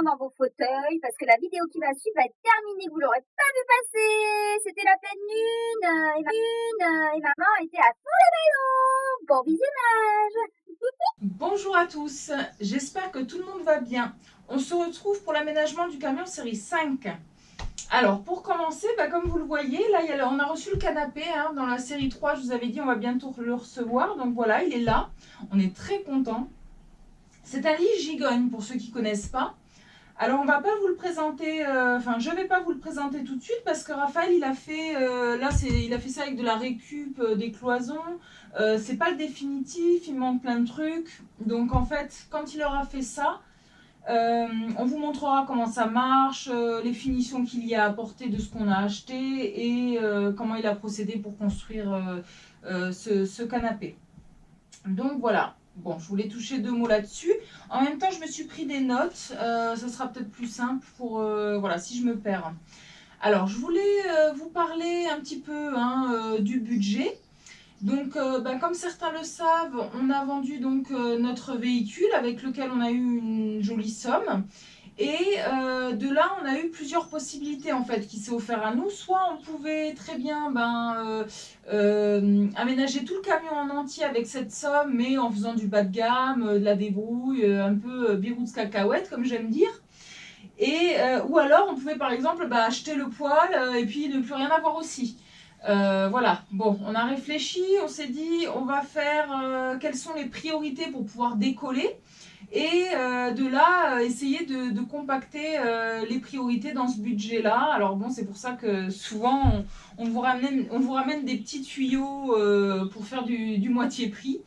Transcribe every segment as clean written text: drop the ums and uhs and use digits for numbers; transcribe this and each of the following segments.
confortablement dans vos fauteuils parce que la vidéo qui va suivre va être terminée. Vous l'aurez pas vu passer. C'était la pleine lune et maman était à fond les ballons. Bon visionnage. Bonjour à tous, j'espère que tout le monde va bien. On se retrouve pour l'aménagement du camion série 5. Alors pour commencer, comme vous le voyez, là on a reçu le canapé dans la série 3, je vous avais dit on va bientôt le recevoir. Donc voilà, il est là, on est très content. C'est un lit gigogne pour ceux qui ne connaissent pas. Alors on va pas vous le présenter, je vais pas vous le présenter tout de suite parce que Raphaël il a fait, il a fait ça avec de la récup des cloisons. C'est pas le définitif, il manque plein de trucs. Donc en fait, quand il aura fait ça, on vous montrera comment ça marche, les finitions qu'il y a apportées de ce qu'on a acheté et comment il a procédé pour construire ce canapé. Donc voilà. Bon, je voulais toucher deux mots là-dessus. En même temps, je me suis pris des notes. Ça sera peut-être plus simple pour, voilà, si je me perds. Alors, je voulais vous parler un petit peu du budget. Donc, comme certains le savent, on a vendu donc notre véhicule avec lequel on a eu une jolie somme. Et de là, on a eu plusieurs possibilités en fait qui s'est offert à nous. Soit on pouvait très bien aménager tout le camion en entier avec cette somme, mais en faisant du bas de gamme, de la débrouille, un peu biroute cacahuète comme j'aime dire. Et ou alors on pouvait par exemple acheter le poêle et puis ne plus rien avoir aussi. Voilà, bon, on a réfléchi, on s'est dit on va faire quelles sont les priorités pour pouvoir décoller. Et de là, essayer de compacter les priorités dans ce budget-là. Alors bon, c'est pour ça que souvent, on vous ramène des petits tuyaux pour faire du moitié prix.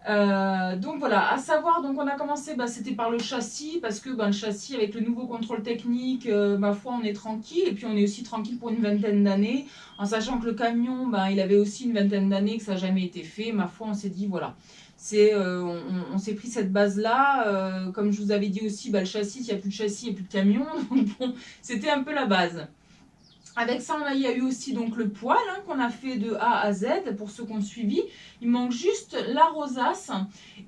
Donc voilà, à savoir, donc on a commencé, c'était par le châssis, parce que le châssis, avec le nouveau contrôle technique, ma foi, on est tranquille. Et puis on est aussi tranquille pour une vingtaine d'années, en sachant que le camion, il avait aussi une vingtaine d'années, que ça n'a jamais été fait. Ma foi, on s'est dit, voilà. On s'est pris cette base-là. Comme je vous avais dit aussi, le châssis, s'il n'y a plus de châssis, il n'y a plus de camion. Donc bon, c'était un peu la base. Avec ça, il y a eu aussi donc le poêle qu'on a fait de A à Z pour ceux qui ont suivi. Il manque juste la rosace.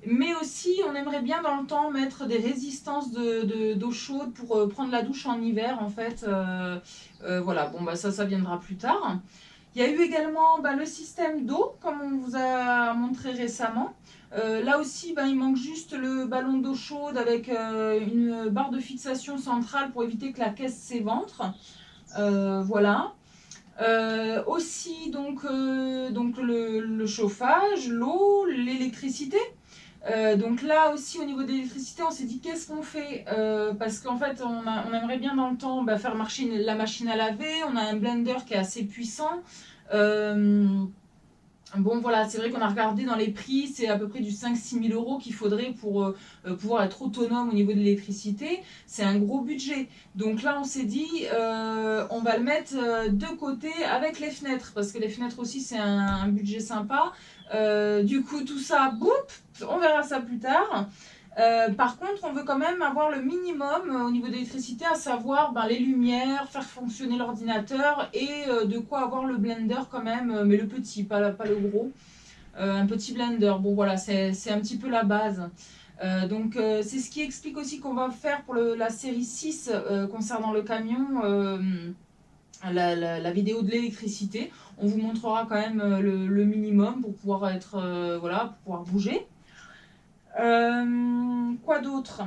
Mais aussi, on aimerait bien dans le temps mettre des résistances d'eau chaude pour prendre la douche en hiver en fait. Voilà, bon ça viendra plus tard. Il y a eu également le système d'eau, comme on vous a montré récemment. Là aussi, il manque juste le ballon d'eau chaude avec une barre de fixation centrale pour éviter que la caisse s'éventre. Voilà. Aussi, donc le chauffage, l'eau, l'électricité. Donc là aussi au niveau de l'électricité on s'est dit qu'est-ce qu'on fait parce qu'en fait on aimerait bien dans le temps faire marcher la machine à laver, on a un blender qui est assez puissant. Bon voilà, c'est vrai qu'on a regardé dans les prix, c'est à peu près du 5-6 000 euros qu'il faudrait pour pouvoir être autonome au niveau de l'électricité. C'est un gros budget. Donc là on s'est dit on va le mettre de côté avec les fenêtres, parce que les fenêtres aussi c'est un budget sympa. Du coup tout ça, boum, on verra ça plus tard. Par contre, on veut quand même avoir le minimum au niveau de l'électricité, à savoir les lumières, faire fonctionner l'ordinateur et de quoi avoir le blender quand même, mais le petit, pas le gros. Un petit blender, bon voilà, c'est un petit peu la base. Donc c'est ce qui explique aussi qu'on va faire pour la série 6 concernant le camion. La vidéo de l'électricité, on vous montrera quand même le minimum pour pouvoir être voilà, pour pouvoir bouger. Quoi d'autre?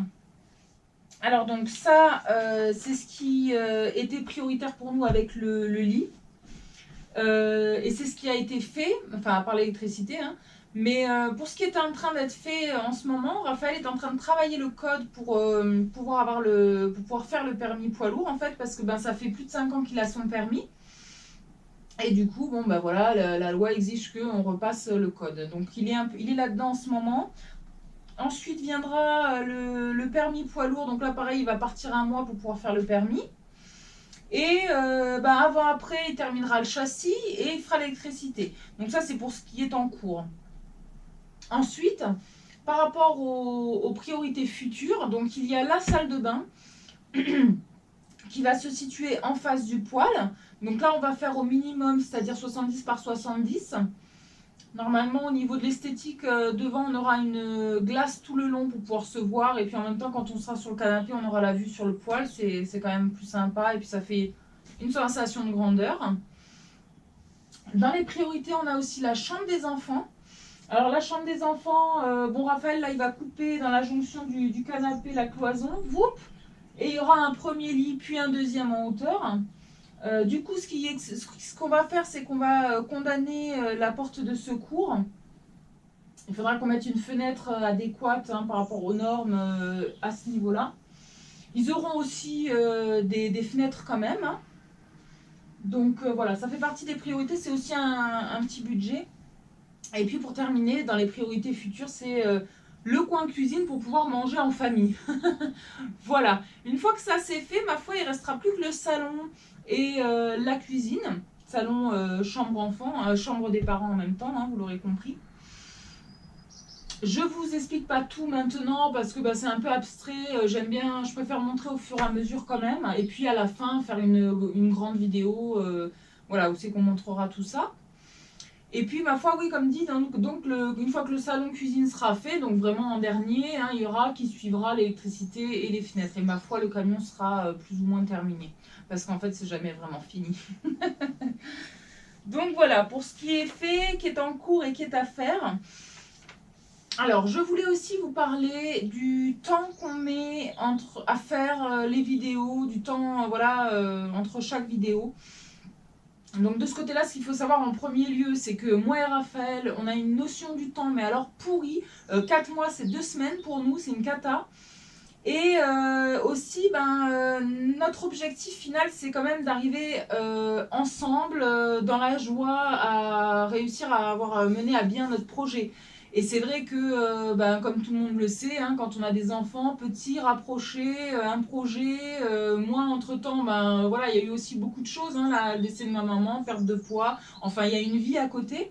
Alors donc ça, c'est ce qui était prioritaire pour nous avec le lit. Et c'est ce qui a été fait, enfin à part l'électricité. Mais pour ce qui est en train d'être fait en ce moment, Raphaël est en train de travailler le code pour pouvoir faire le permis poids lourd en fait, parce que ça fait plus de 5 ans qu'il a son permis. Et du coup, voilà, la loi exige qu'on repasse le code. Donc il est là-dedans en ce moment. Ensuite viendra le permis poids lourd. Donc là, pareil, il va partir un mois pour pouvoir faire le permis. Et après, il terminera le châssis et il fera l'électricité. Donc ça, c'est pour ce qui est en cours. Ensuite, par rapport aux priorités futures, donc il y a la salle de bain qui va se situer en face du poêle. Donc là, on va faire au minimum, c'est-à-dire 70 par 70. Normalement, au niveau de l'esthétique, devant, on aura une glace tout le long pour pouvoir se voir. Et puis en même temps, quand on sera sur le canapé, on aura la vue sur le poêle. C'est quand même plus sympa. Et puis ça fait une sensation de grandeur. Dans les priorités, on a aussi la chambre des enfants. Alors la chambre des enfants, bon Raphaël, là, il va couper dans la jonction du canapé la cloison. Whoop, et il y aura un premier lit, puis un deuxième en hauteur. Du coup, ce qu'on va faire, c'est qu'on va condamner la porte de secours. Il faudra qu'on mette une fenêtre adéquate hein, par rapport aux normes à ce niveau-là. Ils auront aussi des fenêtres quand même. Hein. Donc voilà, ça fait partie des priorités. C'est aussi un petit budget. Et puis pour terminer, dans les priorités futures, c'est le coin cuisine pour pouvoir manger en famille. Voilà, une fois que ça c'est fait, ma foi, il ne restera plus que le salon et la cuisine. Salon, chambre enfant, chambre des parents en même temps, hein, vous l'aurez compris. Je vous explique pas tout maintenant parce que bah, c'est un peu abstrait. J'aime bien, je préfère montrer au fur et à mesure quand même. Et puis à la fin, faire une grande vidéo voilà, où c'est qu'on montrera tout ça. Et puis, ma foi, oui, comme dit, donc une fois que le salon cuisine sera fait, donc vraiment en dernier, hein, il y aura qui suivra l'électricité et les fenêtres. Et ma foi, le camion sera plus ou moins terminé. Parce qu'en fait, c'est jamais vraiment fini. Donc voilà, pour ce qui est fait, qui est en cours et qui est à faire. Alors, je voulais aussi vous parler du temps qu'on met à faire les vidéos, du temps voilà, entre chaque vidéo. Donc de ce côté-là, ce qu'il faut savoir en premier lieu, c'est que moi et Raphaël, on a une notion du temps, mais alors pourrie. 4 mois, c'est 2 semaines pour nous, c'est une cata. Et aussi, notre objectif final, c'est quand même d'arriver ensemble, dans la joie, à réussir à avoir mené à bien notre projet. Et c'est vrai que, comme tout le monde le sait, hein, quand on a des enfants petits, rapprochés, un projet, moi entre-temps, voilà, il y a eu aussi beaucoup de choses, hein, le décès de ma maman, perte de poids, enfin il y a une vie à côté.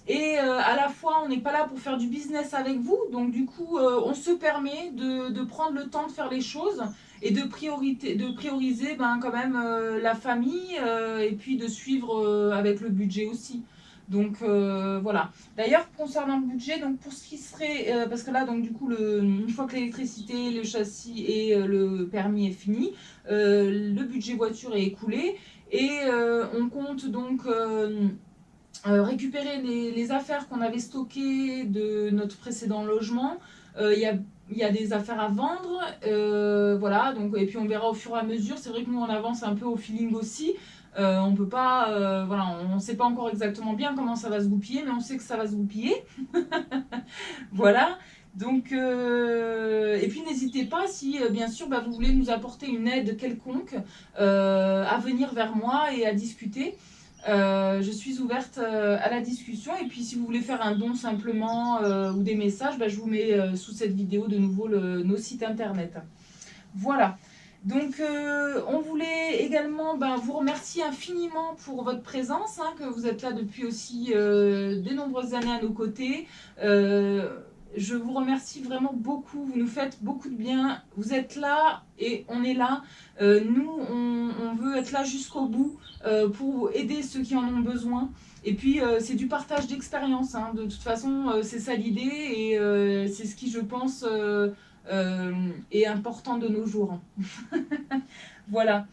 Et à la fois, on n'est pas là pour faire du business avec vous, donc du coup, on se permet de prendre le temps de faire les choses et de prioriser quand même la famille et puis de suivre avec le budget aussi. Donc voilà. D'ailleurs, concernant le budget, donc pour ce qui serait, parce que là, donc du coup, une fois que l'électricité, le châssis et le permis est fini, le budget voiture est écoulé et on compte donc récupérer les affaires qu'on avait stockées de notre précédent logement. Il y a des affaires à vendre, voilà, donc, et puis on verra au fur et à mesure. C'est vrai que nous on avance un peu au feeling aussi. On peut pas, voilà, on ne sait pas encore exactement bien comment ça va se goupiller, mais on sait que ça va se goupiller. Voilà. Donc, et puis n'hésitez pas si bien sûr vous voulez nous apporter une aide quelconque à venir vers moi et à discuter. Je suis ouverte à la discussion et puis si vous voulez faire un don simplement ou des messages, je vous mets sous cette vidéo de nouveau nos sites internet. Voilà. Donc on voulait également vous remercier infiniment pour votre présence, hein, que vous êtes là depuis aussi de nombreuses années à nos côtés. Je vous remercie vraiment beaucoup, vous nous faites beaucoup de bien, vous êtes là et on est là. Nous, on veut être là jusqu'au bout pour aider ceux qui en ont besoin. Et puis, c'est du partage d'expérience, hein. De toute façon, c'est ça l'idée et c'est ce qui, je pense, est important de nos jours. Voilà.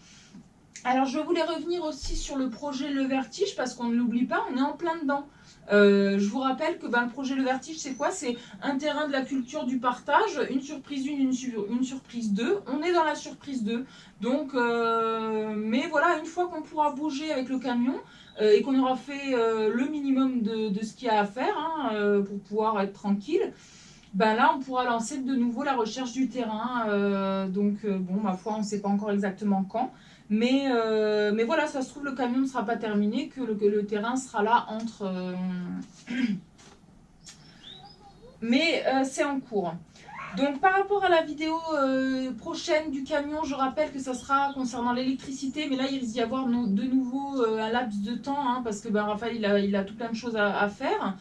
Alors, je voulais revenir aussi sur le projet Le Vertige parce qu'on ne l'oublie pas, on est en plein dedans. Je vous rappelle que le projet Le Vertige, c'est quoi? C'est un terrain de la culture du partage, une surprise 1, une surprise 2. On est dans la surprise 2. Donc, mais voilà, une fois qu'on pourra bouger avec le camion et qu'on aura fait le minimum de ce qu'il y a à faire hein, pour pouvoir être tranquille, là, on pourra lancer de nouveau la recherche du terrain. Donc, bon, ma foi, on ne sait pas encore exactement quand. Mais voilà, ça se trouve, le camion ne sera pas terminé, que le terrain sera là entre... Mais c'est en cours. Donc par rapport à la vidéo prochaine du camion, je rappelle que ça sera concernant l'électricité, mais là il risque d'y avoir de nouveau un laps de temps, hein, parce que Raphaël il a tout plein de choses à faire.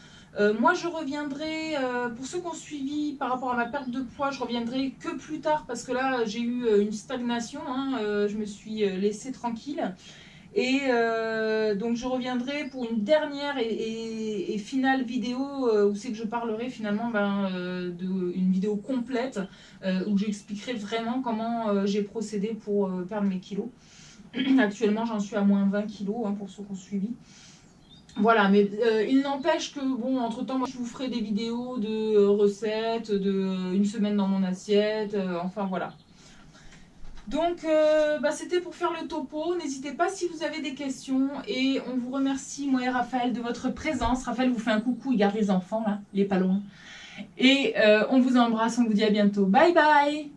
Moi je reviendrai, pour ceux qui ont suivi par rapport à ma perte de poids, je reviendrai que plus tard, parce que là j'ai eu une stagnation, hein, je me suis laissée tranquille. Et donc je reviendrai pour une dernière et finale vidéo où c'est que je parlerai finalement d'une vidéo complète où j'expliquerai vraiment comment j'ai procédé pour perdre mes kilos. Actuellement j'en suis à moins 20 kilos hein, pour ceux qui ont suivi. Voilà, mais il n'empêche que, bon, entre-temps, moi, je vous ferai des vidéos de recettes, de une semaine dans mon assiette, enfin voilà. Donc, c'était pour faire le topo. N'hésitez pas si vous avez des questions. Et on vous remercie, moi et Raphaël, de votre présence. Raphaël vous fait un coucou, il garde les enfants, là, il est pas loin. Et on vous embrasse, on vous dit à bientôt. Bye bye!